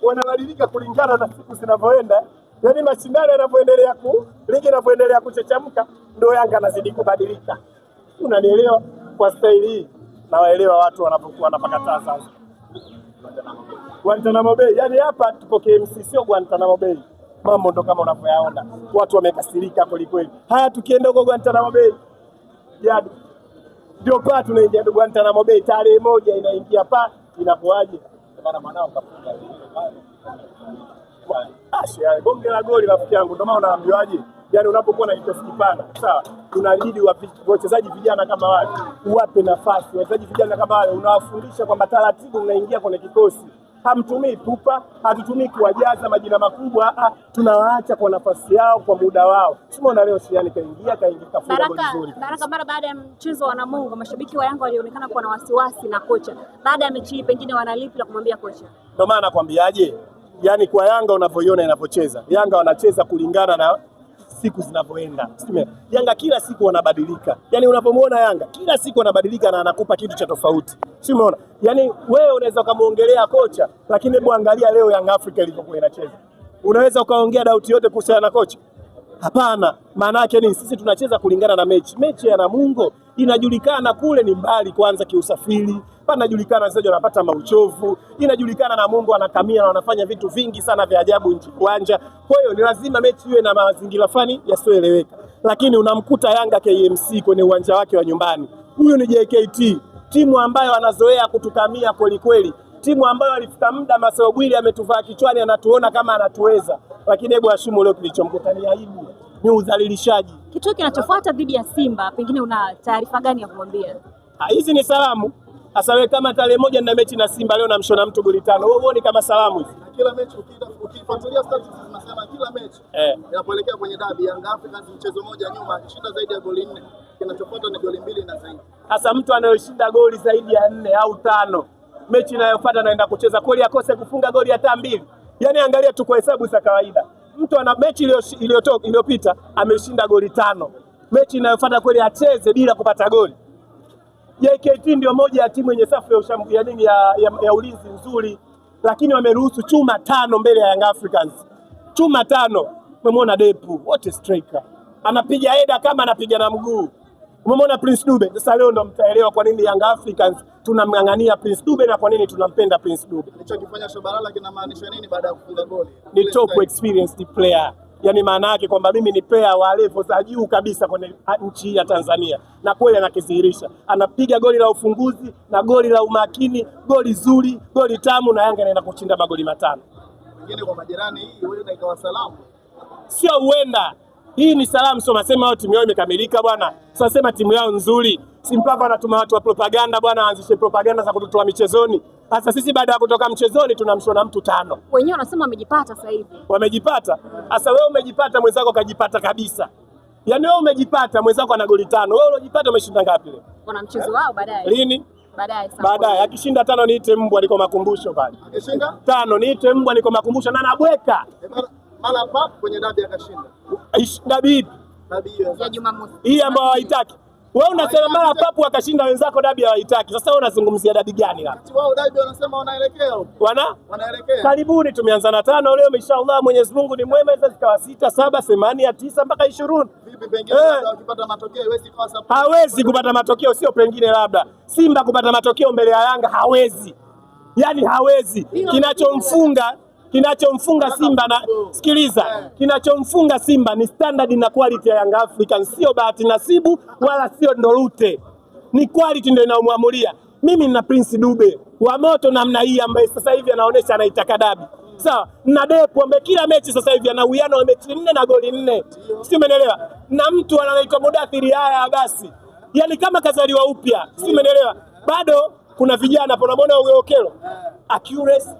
wanabadilika kulingana na siku zinavyoenda. Yaani mashindano yanavyoendelea ligi inavyoendelea kuchechamka ndio Yanga anazidi kubadilika. Unanielewa? Kwa staili hii na waelewa watu wanapokuwa wanapakataa sasa. Guantanamo Bay, yaani hapa tupo KMC sio Guantanamo Bay. Mambo ndo kama unavyoyaona. Watu wamekasirika kweli kweli. Haya tukienda huko Guantanamo Bay. Jadu. Ndio pa tunaingia Guantanamo Bay tarehe 1 inaingia pa inapoaje? Maana mwanao kafunga. Asha, bonge la goli rafiki yangu. Ndio maana unaambiwaje? Yaani unapokuwa na kikosi kipana, sawa? Unabidi wachezaji vijana kama wale, uwape nafasi. Wachezaji vijana kama wale unawafundisha kwamba taratibu unaingia kwenye kikosi. Hamtumii pupa, hatutumii kuwajaza majina makubwa, tunawaacha kwa nafasi yao kwa muda wao. Simuona leo Shiani kaingia kafunga goli nzuri. Baraka mara baada ya mchezo wa Namungo, mashabiki wa Yanga walionekana kuwa na wasiwasi na kocha. Baada ya mechi pengine wanalipi la kumwambia kocha? Ndio maana nakwambiaje? Yaani kwa Yanga unavyoiona inapocheza. Yanga wanacheza kulingana na siku zinavyoenda. Yanga kila siku wanabadilika. Yaani unapomuona Yanga kila siku wanabadilika na anakupa kitu cha tofauti. Si umeona? Yaani wewe unaweza kumuongelea kocha, lakini hebu angalia leo Young Africa ilivyokuwa inacheza. Unaweza ukaongea dauti yote kuhusiana na kocha? Hapana. Maana yake ni sisi tunacheza kulingana na mechi. Mechi ya Namungo inajulikana kule ni mbali kwanza kiusafiri. Panajulikana wachezaji wanapata mauchovu. Inajulikana Namungo anakamia na wanafanya vitu vingi sana vya ajabu nje uwanja. Kwa hiyo ni lazima mechi iwe na mazingira fulani yasiyoeleweka. Lakini unamkuta Yanga KMC kwenye uwanja wake wa nyumbani. Huyu ni JKT, timu ambayo anazoea kutukamia kweli kweli. Timu ambayo alifika muda Maseo Bwili ametuvaa kichwani anatuona kama anatuweza. Lakini hebu ashumu leo kilichomkuta ni aibu, ni udhalilishaji. Kituo kinachofuata dhidi ya Simba, pengine una taarifa gani ya kumwambia? Hizi ni salamu. Sasa wewe kama tarehe 1 na mechi na Simba leo namshona mtu goli 5. Wewe uone kama salamu hizi. Kila mechi ukifuatilia statistics zinasema kila mechi inapoelekea kwenye dabi Young Africans mchezo mmoja nyuma akishinda zaidi ya goli 4. Kinachofuata ni goli 2 na zaidi. Sasa mtu anayoshinda goli zaidi ya 4 au 5, mechi inayofuata anaenda kucheza kweli akose kufunga goli hata 2. Yaani angalia tu kwa hesabu za kawaida. Mtu ana mechi iliyopita ameshinda goli 5. Mechi inayofuata kweli acheze bila kupata goli. JKT ndio moja ya timu yenye safu ya ulinzi nzuri, lakini wameruhusu chuma 5 mbele ya Young Africans. Chuma 5. Umemwona Depu, wote striker. Anapiga header kama anapiga na mguu. Umemwona Prince Dube. Sasa leo ndo mtaelewa kwa nini Young Africans tunamng'ang'ania Prince Dube na kwa nini tunampenda Prince Dube. Alichokifanya Shabalala kinamaanisha nini baada ya kufunga goli? Ni top experienced player. Yaani maana yake kwamba mimi ni player wa level za juu kabisa kwenye nchi ya Tanzania. Na kweli anakidhihirisha. Anapiga goli la ufunguzi na goli la umakini, goli zuri, goli tamu na Yanga inaenda kushinda magoli 5. Wengine kwa majirani hii huenda ikawa salamu. Sio huenda. Hii ni salamu, sio nasema wao timu yao imekamilika bwana. Sasa sema timu yao nzuri. Si mpaka wanatuma watu wa propaganda bwana waanzishe propaganda za kututoa michezoni. Sasa sisi baada ya kutoka mchezoni tunamshona mtu 5. Wenyewe wanasema wamejipata sasa hivi. Wamejipata. Sasa wewe umejipata mwenzako kajipata kabisa. Yaani wewe umejipata mwenzako ana goli 5. Wewe unajipata umeshinda ngapi leo? Wana mchezo wao baadaye. Lini? Baadaye. Akishinda 5 niite mbwa niko makumbusho pale. Akishinda 5 niite mbwa niko makumbusho na nabweka. Mara pap kwenye dabi akashinda. Dabi ya Jumamosi. Hii ambayo haitaki. Wewe unasema mara papu akashinda wenzako dabi hawaitaki. Sasa wewe unazungumzia dabi gani hapa? Wao dabi wanasema wanaelekea huko. Wanaelekea. Karibuni tumeanza na 5 leo inshallah Mwenyezi Mungu ni mwema sasa zikawa 6, 7, 8, 9 mpaka 20. Vipi pengine wakipata matokeo hawezi kwa sababu hawezi kupata matokeo sio pengine labda. Simba kupata matokeo mbele ya Yanga hawezi. Yaani hawezi. Kinachomfunga Simba na sikiliza, kinachomfunga Simba ni standard na quality ya Young Africans, sio bahati nasibu wala sio ndorute. Ni quality ndio inaomwamulia. Mimi nina Prince Dube wa moto namna hii ambaye sasa hivi anaonesha anaitaka dabi. Sawa, na Depu ambaye kila mechi sasa hivi ana uwiano wa mechi 4 na goli 4. Sio umeelewa? Na mtu anaitwa Mudathiri haya basi. Yaani kama kazaliwa upya. Sio umeelewa? Bado kuna vijana hapo unamwona Okelo. Accuracy